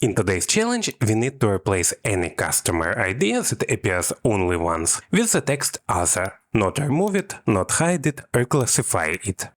In today's challenge, we need to replace any customer ID that appears only once with the text other, not remove it, not hide it, or classify it.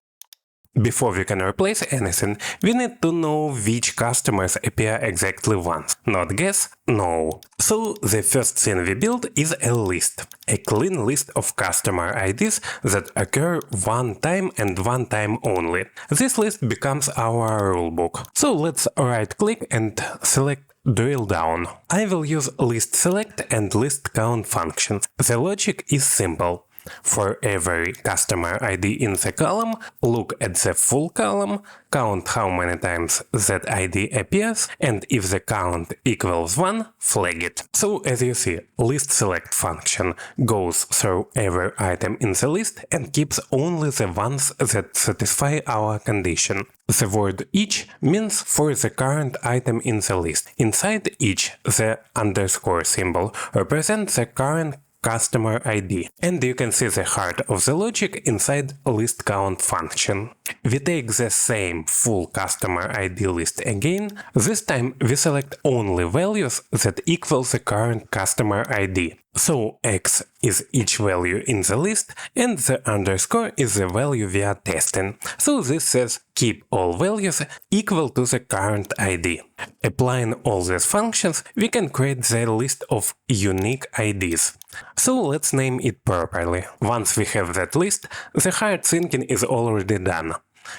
Before we can replace anything, we need to know which customers appear exactly once. Not guess, know. So the first thing we build is a list. A clean list of customer IDs that occur one time and one time only. This list becomes our rulebook. So let's right-click and select Drill down. I will use List.Select and List.Count functions. The logic is simple. For every customer ID in the column, look at the full column, count how many times that ID appears, and if the count equals 1, flag it. So as you see, List.Select function goes through every item in the list and keeps only the ones that satisfy our condition. The word each means for the current item in the list. Inside each, the underscore symbol represents the current customer ID, and you can see the heart of the logic inside List.Count function. We take the same full customer ID list again. This time we select only values that equal the current customer ID. So x is each value in the list, and the underscore is the value we are testing. So this says keep all values equal to the current ID. Applying all these functions, we can create the list of unique IDs. So let's name it properly. Once we have that list, the hard thinking is already done.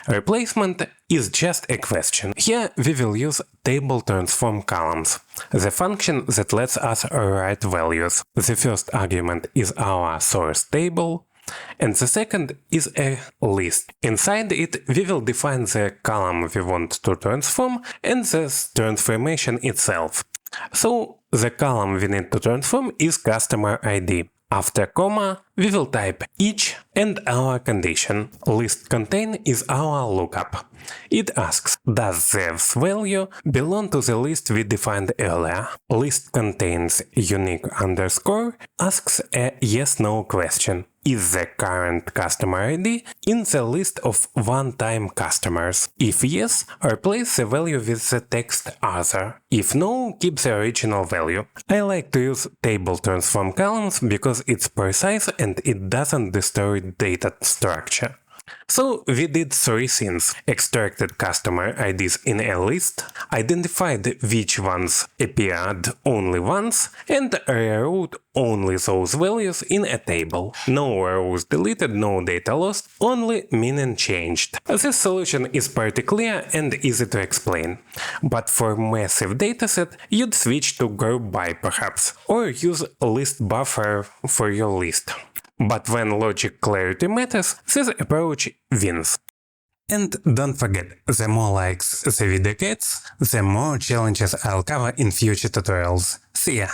Replacement is just a question. Here we will use Table.TransformColumns, the function that lets us write values. The first argument is our source table, and the second is a list. Inside it, we will define the column we want to transform and the transformation itself. So the column we need to transform is customer ID. After comma, we will type each and our condition. List contain is our lookup. It asks, does this value belong to the list we defined earlier? List contains unique underscore asks a yes-no question. Is the current customer ID in the list of one-time customers? If yes, replace the value with the text other. If no, keep the original value. I like to use Table.TransformColumns because it's precise and it doesn't destroy data structure. So we did three things: extracted customer IDs in a list, identified which ones appeared only once, and rewrote only those values in a table. No rows deleted, no data lost, only meaning changed. This solution is pretty clear and easy to explain. But for massive dataset, you'd switch to group by perhaps, or use list buffer for your list. But when logic clarity matters, this approach wins. And don't forget, the more likes the video gets, the more challenges I'll cover in future tutorials. See ya!